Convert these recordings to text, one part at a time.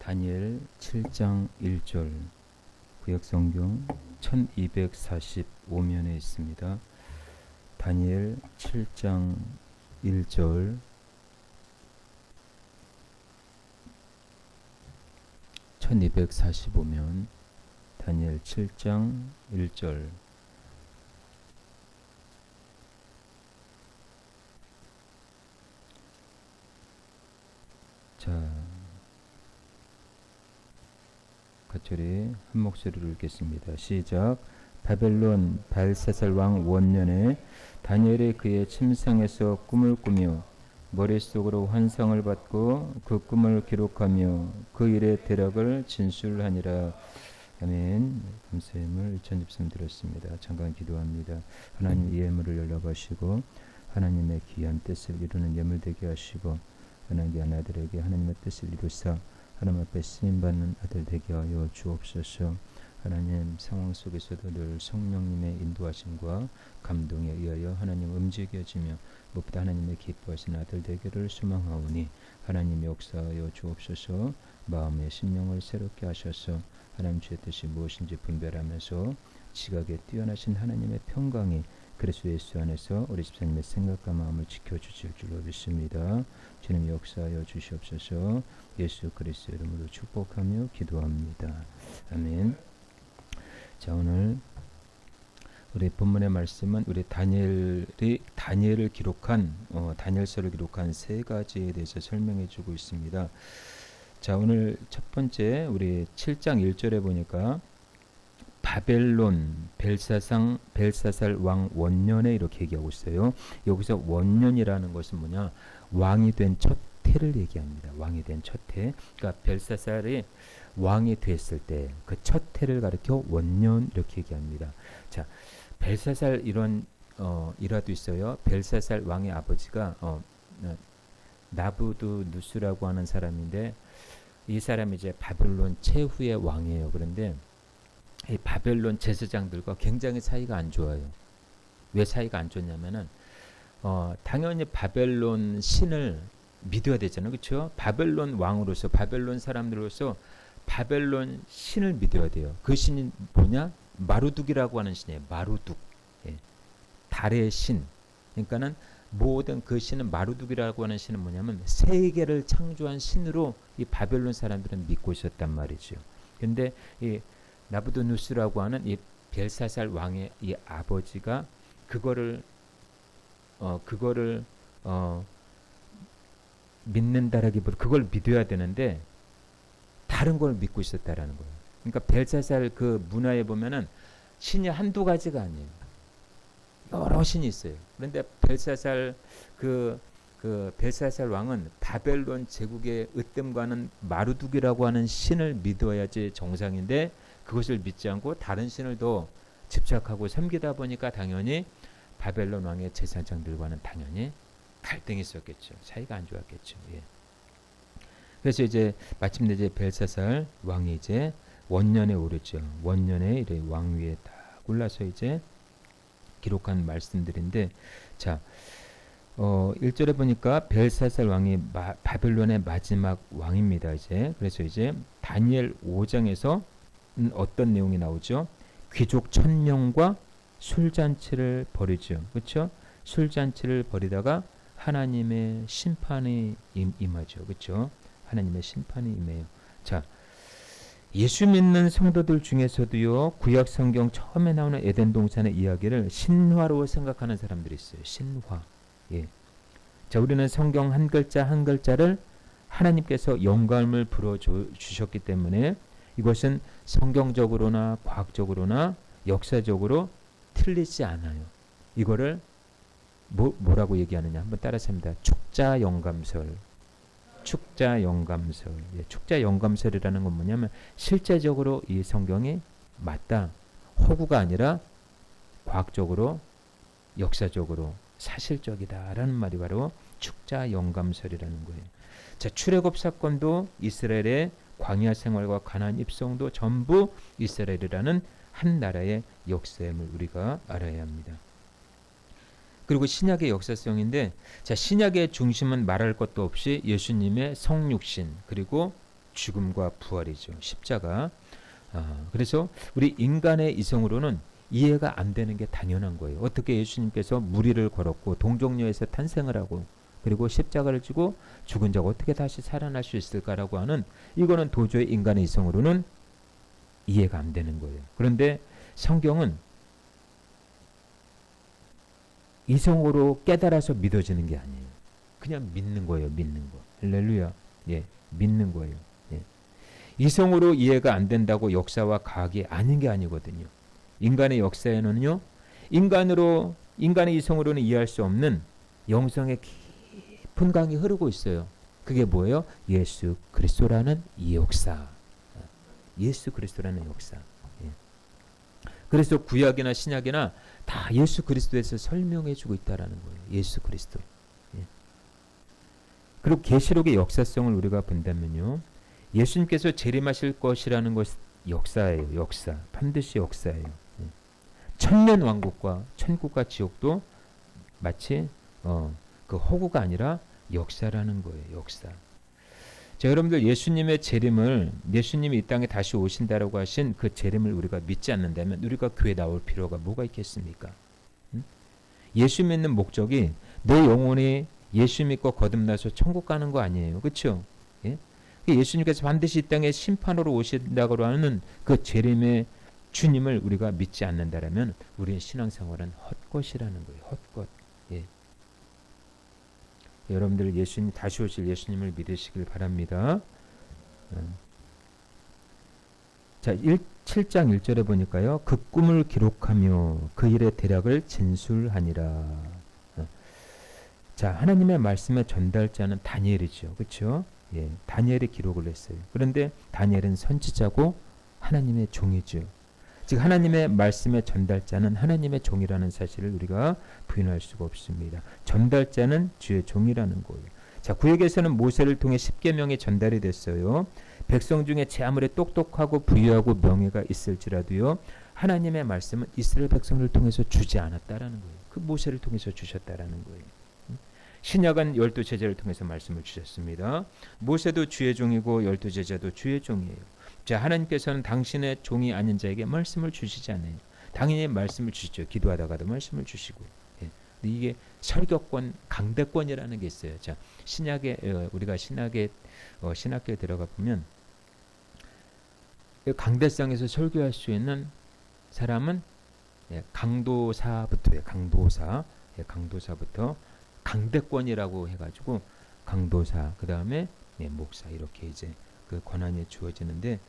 다니엘 7장 1절 구약성경 1245면에 있습니다. 다니엘 7장 1절 1245면 다니엘 7장 1절 자, 같이 한 목소리로 읽겠습니다. 시작. 바벨론 벨사살 왕 원년에 다니엘이 그의 침상에서 꿈을 꾸며 머릿속으로 환상을 받고 그 꿈을 기록하며 그 일의 대략을 진술하니라. 아멘. 감사의 힘을 일천집씀 드렸습니다. 잠깐 기도합니다. 하나님 이 예물을 연락하시고 하나님의 귀한 뜻을 이루는 예물 되게 하시고 하나님의 아들에게 하나님의 뜻을 이루사 하나님 앞에 쓰임받는 아들 되게 하여 주옵소서. 하나님 상황 속에서도 늘 성령님의 인도하심과 감동에 의하여 하나님 움직여지며 무엇보다 하나님의 기뻐하신 아들 되기를 소망하오니 하나님의 역사하여 주옵소서. 마음의 심령을 새롭게 하셔서 하나님 주의 뜻이 무엇인지 분별하면서 지각에 뛰어나신 하나님의 평강이 그리스도 예수 안에서 우리 집사님의 생각과 마음을 지켜주실 줄로 믿습니다. 주님 역사하여 주시옵소서. 예수 그리스도 이름으로 축복하며 기도합니다. 아멘. 자, 오늘 우리 본문의 말씀은 우리 다니엘을 기록한 다니엘서를 기록한 세 가지에 대해서 설명해 주고 있습니다. 자, 오늘 첫 번째 우리 7장 1절에 보니까 바벨론 벨사살 왕 원년에 이렇게 얘기하고 있어요. 여기서 원년이라는 것은 뭐냐? 왕이 된 첫 해를 얘기합니다. 왕이 된 첫 해. 그러니까 벨사살이 왕이 됐을 때 그 첫 해를 가리켜 원년 이렇게 얘기합니다. 자, 벨사살 이런 일화도 있어요. 벨사살 왕의 아버지가 나부두누스라고 하는 사람인데 이 사람이 이제 바벨론 최후의 왕이에요. 그런데 이 바벨론 제사장들과 굉장히 사이가 안 좋아요. 왜 사이가 안 좋냐면은 당연히 바벨론 신을 믿어야 되잖아요. 그렇죠? 바벨론 왕으로서 바벨론 사람들로서 바벨론 신을 믿어야 돼요. 그 신이 뭐냐? 마루둑이라고 하는 신이에요. 마루둑. 예. 달의 신. 그러니까는 모든 그 신은 마루둑이라고 하는 신은 뭐냐면 세계를 창조한 신으로 이 바벨론 사람들은 믿고 있었단 말이죠. 근데 이 나부두누스라고 하는 이 벨사살 왕의 이 아버지가 그거를 믿는다라기보다 그걸 믿어야 되는데 다른 걸 믿고 있었다라는 거예요. 그러니까 벨사살 그 문화에 보면은 신이 한두 가지가 아니에요. 여러 신이 있어요. 그런데 벨사살 벨사살 왕은 바벨론 제국의 으뜸과는 마루둑이라고 하는 신을 믿어야지 정상인데 그것을 믿지 않고 다른 신을 더 집착하고 섬기다 보니까 당연히 바벨론 왕의 제사장들과는 당연히 갈등이 있었겠죠. 사이가 안 좋았겠죠. 예. 그래서 이제 마침내 이제 벨사살 왕이 이제 원년에 오르죠. 원년에 이래 왕위에 딱 올라서 이제 기록한 말씀들인데, 자, 1절에 보니까 벨사살 왕이 바벨론의 마지막 왕입니다. 이제 그래서 이제 다니엘 5장에서 어떤 내용이 나오죠? 귀족 1000명과 술잔치를 벌이죠. 그렇죠? 술잔치를 벌이다가 하나님의 심판이 임하죠. 그렇죠? 하나님의 심판이 임해요. 자, 예수 믿는 성도들 중에서도요, 구약 성경 처음에 나오는 에덴 동산의 이야기를 신화로 생각하는 사람들이 있어요. 신화. 예. 자, 우리는 성경 한 글자 한 글자를 하나님께서 영감을 불어 주셨기 때문에 이것은 성경적으로나 과학적으로나 역사적으로 틀리지 않아요. 이거를 뭐라고 얘기하느냐 한번 따라서 합니다. 축자영감설. 축자영감설. 예, 축자영감설이라는 건 뭐냐면 실제적으로 이 성경이 맞다. 허구가 아니라 과학적으로 역사적으로 사실적이다라는 말이 바로 축자영감설이라는 거예요. 자, 출애굽 사건도 이스라엘의 광야 생활과 가나안 입성도 전부 이스라엘이라는 한 나라의 역사임을 우리가 알아야 합니다. 그리고 신약의 역사성인데, 자, 신약의 중심은 말할 것도 없이 예수님의 성육신 그리고 죽음과 부활이죠. 십자가. 그래서 우리 인간의 이성으로는 이해가 안 되는 게 당연한 거예요. 어떻게 예수님께서 무리를 걸었고 동정녀에서 탄생을 하고 그리고 십자가를 지고 죽은 자가 어떻게 다시 살아날 수 있을까라고 하는, 이거는 도저히 인간의 이성으로는 이해가 안 되는 거예요. 그런데 성경은 이성으로 깨달아서 믿어지는 게 아니에요. 그냥 믿는 거예요. 믿는 거. 할렐루야. 예, 믿는 거예요. 예. 이성으로 이해가 안 된다고 역사와 과학이 아닌 게 아니거든요. 인간의 역사에는요, 인간의 이성으로는 이해할 수 없는 영성의 깊은 강이 흐르고 있어요. 그게 뭐예요? 예수 그리스도라는 이 역사. 예수 그리스도라는 역사. 예. 그래서 구약이나 신약이나 다 예수 그리스도에서 설명해주고 있다라는 거예요. 예수 그리스도. 예. 그리고 계시록의 역사성을 우리가 본다면요, 예수님께서 재림하실 것이라는 것이 역사예요. 역사. 반드시 역사예요. 예. 천년 왕국과 천국과 지옥도 마치 그 허구가 아니라 역사라는 거예요. 역사. 자, 여러분들, 예수님의 재림을, 예수님이 이 땅에 다시 오신다라고 하신 그 재림을 우리가 믿지 않는다면 우리가 교회 나올 필요가 뭐가 있겠습니까? 예수 믿는 목적이 내 영혼이 예수 믿고 거듭나서 천국 가는 거 아니에요. 그렇죠? 예? 예수님께서 반드시 이 땅에 심판으로 오신다고 하는 그 재림의 주님을 우리가 믿지 않는다라면 우리의 신앙생활은 헛것이라는 거예요. 헛것. 예. 여러분들, 예수님 다시 오실 예수님을 믿으시길 바랍니다. 자, 7장 1절에 보니까요, 그 꿈을 기록하며 그 일의 대략을 진술하니라. 자, 하나님의 말씀의 전달자는 다니엘이죠. 그렇죠? 예, 다니엘이 기록을 했어요. 그런데 다니엘은 선지자고 하나님의 종이죠. 즉 하나님의 말씀의 전달자는 하나님의 종이라는 사실을 우리가 부인할 수가 없습니다. 전달자는 주의 종이라는 거예요. 자, 구약에서는 모세를 통해 십계명이 전달이 됐어요. 백성 중에 제 아무리 똑똑하고 부유하고 명예가 있을지라도요, 하나님의 말씀은 이스라엘 백성을 통해서 주지 않았다라는 거예요. 그 모세를 통해서 주셨다라는 거예요. 신약은 12제자를 통해서 말씀을 주셨습니다. 모세도 주의 종이고 12제자도 주의 종이에요. 자, 하나님께서는 당신의 종이 아닌 자에게 말씀을 주시지 않아요. 당연히 말씀을 주시죠. 기도하다가도 말씀을 주시고. 예. 이게 설교권, 강대권이라는 게 있어요. 자, 신약에 우리가 신학교에 들어가 보면 강대상에서 설교할 수 있는 사람은 강도사부터예요. 강도사부터 강대권이라고 해가지고 강도사, 그 다음에 목사, 이렇게 이제 그 권한이 주어지는데,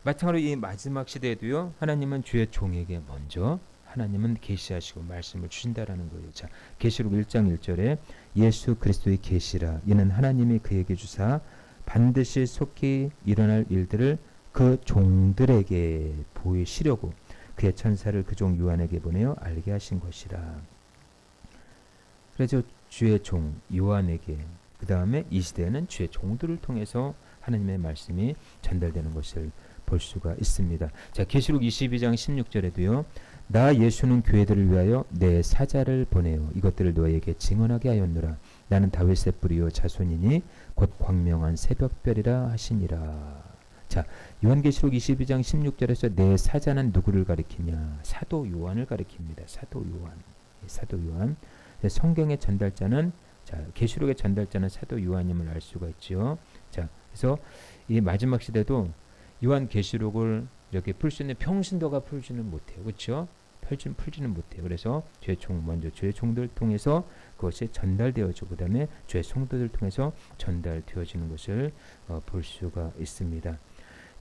마찬가지로 이 마지막 시대에도요, 하나님은 주의 종에게 먼저 하나님은 계시하시고 말씀을 주신다라는 거예요. 자, 계시록 1장 1절에 예수 그리스도의 계시라, 이는 하나님이 그에게 주사 반드시 속히 일어날 일들을 그 종들에게 보이시려고 그의 천사를 그 종 요한에게 보내어 알게 하신 것이라. 그래서 주의 종 요한에게, 그 다음에 이 시대에는 주의 종들을 통해서 하나님의 말씀이 전달되는 것을 볼 수가 있습니다. 자, 계시록 22장 16절에도요, 나 예수는 교회들을 위하여 내 사자를 보내어 이것들을 너에게 증언하게 하였노라. 나는 다윗의 뿌리요 자손이니 곧 광명한 새벽별이라 하시니라. 자, 요한계시록 22장 16절에서 내 사자는 누구를 가리키냐? 사도 요한을 가리킵니다. 사도 요한. 성경의 전달자는, 자, 계시록의 전달자는 사도 요한임을 알 수가 있죠. 자, 그래서 이 마지막 시대도 요한 계시록을 이렇게 풀 수 있는 평신도가 풀지는 못해요. 그렇죠? 풀지는 못해요. 그래서 주의 종, 먼저 주의 종들 통해서 그것이 전달되어지고, 그다음에 주의 성도들 통해서 전달되어지는 것을 볼 수가 있습니다.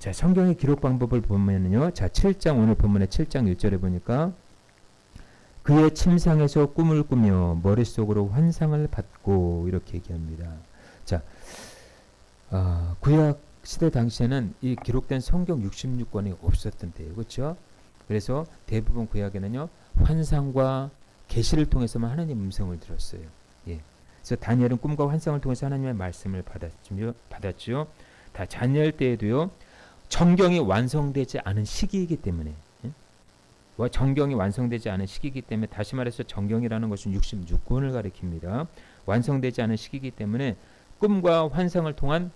자, 성경의 기록 방법을 보면요, 자, 7장, 오늘 본문의 7장 1절에 보니까 그의 침상에서 꿈을 꾸며 머릿속으로 환상을 받고, 이렇게 얘기합니다. 자, 구약 시대 당시에는 이 기록된 성경 66권이 없었던 때예요. 그렇죠? 그래서 대부분 구약에는요, 환상과 계시를 통해서만 하나님 음성을 들었어요. 예. 그래서 다니엘은 꿈과 환상을 통해서 하나님의 말씀을 받았죠. 다 다니엘 때에도요, 정경이 완성되지 않은 시기이기 때문에, 정경이 완성되지 않은 시기이기 때문에, 다시 말해서 정경이라는 것은 66권을 가리킵니다. 완성되지 않은 시기이기 때문에 꿈과 환상을 통한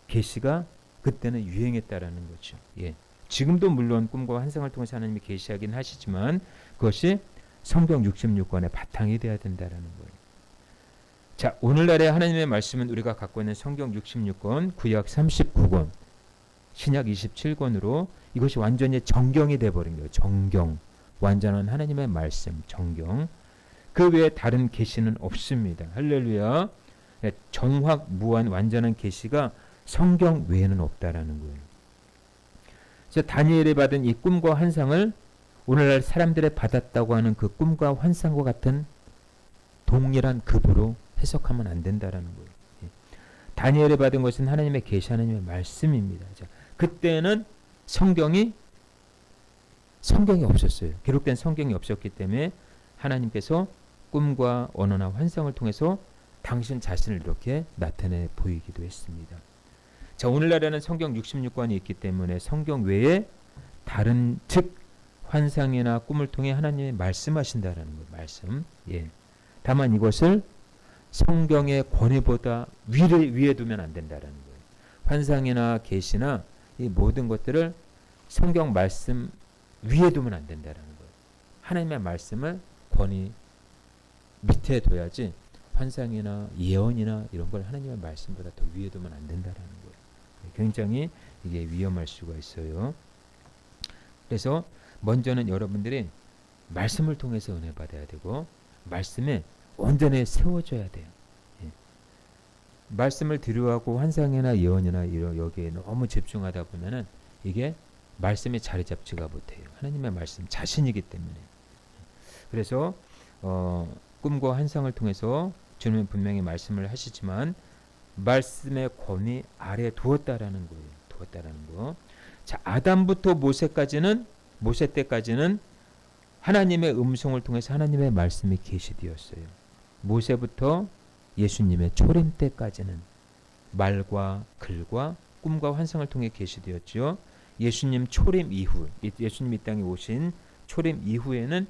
계시가 그때는 유행했다라는 거죠. 예. 지금도 물론 꿈과 환상을 통해서 하나님이 계시하긴 하시지만 그것이 성경 66권의 바탕이 되어야 된다라는 거예요. 자, 오늘날의 하나님의 말씀은 우리가 갖고 있는 성경 66권, 구약 39권, 신약 27권으로 이것이 완전히 정경이 되어버린 거예요. 정경, 완전한 하나님의 말씀, 정경. 그 외에 다른 계시는 없습니다. 할렐루야. 정확 무한 완전한 계시가 성경 외에는 없다라는 거예요. 그래서 다니엘이 받은 이 꿈과 환상을 오늘날 사람들이 받았다고 하는 그 꿈과 환상과 같은 동일한 급으로 해석하면 안 된다라는 거예요. 다니엘이 받은 것은 하나님의 계시, 하나님의 말씀입니다. 자, 그때는 성경이 없었어요. 기록된 성경이 없었기 때문에 하나님께서 꿈과 언어나 환상을 통해서 당신 자신을 이렇게 나타내 보이기도 했습니다. 자, 오늘날에는 성경 66권이 있기 때문에 성경 외에 다른 즉 환상이나 꿈을 통해 하나님이 말씀하신다라는 거예요. 말씀. 예. 다만 이것을 성경의 권위보다 위에 두면 안 된다라는 거예요. 환상이나 계시나 이 모든 것들을 성경 말씀 위에 두면 안 된다라는 거예요. 하나님의 말씀을 권위 밑에 둬야지 환상이나 예언이나 이런 걸 하나님의 말씀보다 더 위에 두면 안 된다라는 거예요. 굉장히 이게 위험할 수가 있어요. 그래서 먼저는 여러분들이 말씀을 통해서 은혜 받아야 되고 말씀에 온전히 세워져야 돼요. 예. 말씀을 들여하고 환상이나 예언이나 여기에 너무 집중하다 보면은 이게 말씀이 자리 잡지가 못해요. 하나님의 말씀 자신이기 때문에. 그래서 꿈과 환상을 통해서 주님은 분명히 말씀을 하시지만 말씀의 권위 아래에 두었다라는 거예요. 두었다라는 거. 자, 아담부터 모세 때까지는 하나님의 음성을 통해서 하나님의 말씀이 계시되었어요. 모세부터 예수님의 초림 때까지는 말과 글과 꿈과 환상을 통해 계시되었죠. 예수님 초림 이후, 예수님 이 땅에 오신 초림 이후에는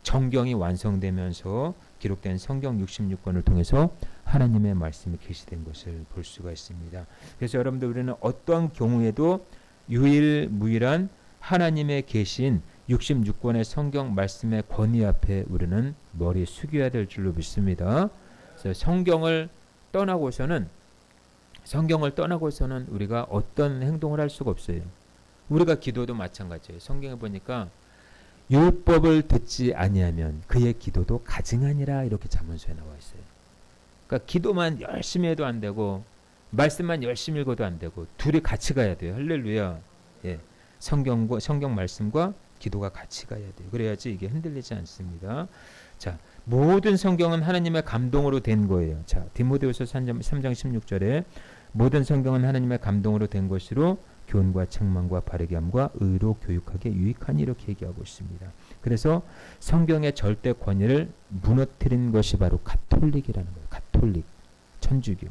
정경이 완성되면서 기록된 성경 66권을 통해서 하나님의 말씀이 계시된 것을 볼 수가 있습니다. 그래서 여러분들 우리는 어떠한 경우에도 유일무이한 하나님의 계신 66권의 성경 말씀의 권위 앞에 우리는 머리 숙여야 될 줄로 믿습니다. 그래서 성경을 떠나고서는 우리가 어떤 행동을 할 수가 없어요. 우리가 기도도 마찬가지예요. 성경에 보니까 율법을 듣지 아니하면 그의 기도도 가증하니라 이렇게 잠언서에 나와 있어요. 그러니까 기도만 열심히 해도 안 되고 말씀만 열심히 읽어도 안 되고 둘이 같이 가야 돼요. 할렐루야. 예. 성경 말씀과 기도가 같이 가야 돼요. 그래야지 이게 흔들리지 않습니다. 자, 모든 성경은 하나님의 감동으로 된 거예요. 자, 디모데후서 3장 16절에 모든 성경은 하나님의 감동으로 된 것으로 교훈과 책망과 바르게 함과 의로 교육하게 유익하니 이렇게 얘기하고 있습니다. 그래서 성경의 절대 권위를 무너뜨린 것이 바로 가톨릭이라는 거예요. 가톨릭, 천주교.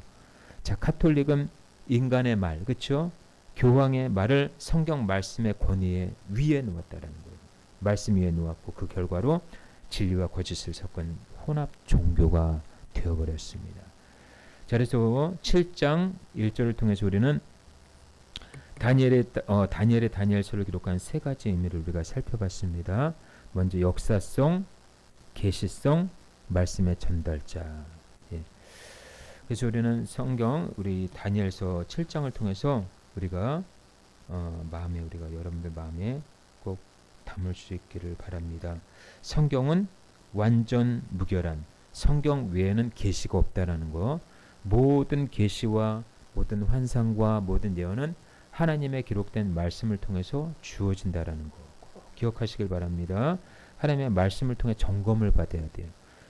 자, 가톨릭은 인간의 말, 그렇죠? 교황의 말을 성경 말씀의 권위에 위에 놓았다라는 거예요. 말씀 위에 놓았고 그 결과로 진리와 거짓을 섞은 혼합 종교가 되어버렸습니다. 자, 그래서 7장 1절을 통해서 우리는 다니엘의 다니엘서를 기록한 세 가지 의미를 우리가 살펴봤습니다. 먼저 역사성, 계시성, 말씀의 전달자. 예. 그래서 우리는 우리 다니엘서 7장을 통해서 우리가 여러분들 마음에 꼭 담을 수 있기를 바랍니다. 성경은 완전 무결한, 성경 외에는 계시가 없다라는 거. 모든 계시와 모든 환상과 모든 예언은 하나님의 기록된 말씀을 통해서 주어진다라는 거 꼭 기억하시길 바랍니다. 하나님의 말씀을 통해 점검을 받아야 돼요.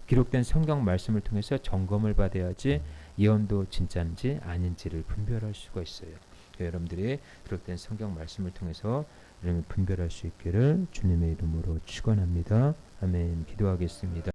기록된 성경 말씀을 통해서 점검을 받아야지 예언도 진짜인지 아닌지를 분별할 수가 있어요. 여러분들이 기록된 성경 말씀을 통해서 분별할 수 있기를 주님의 이름으로 축원합니다. 아멘. 기도하겠습니다.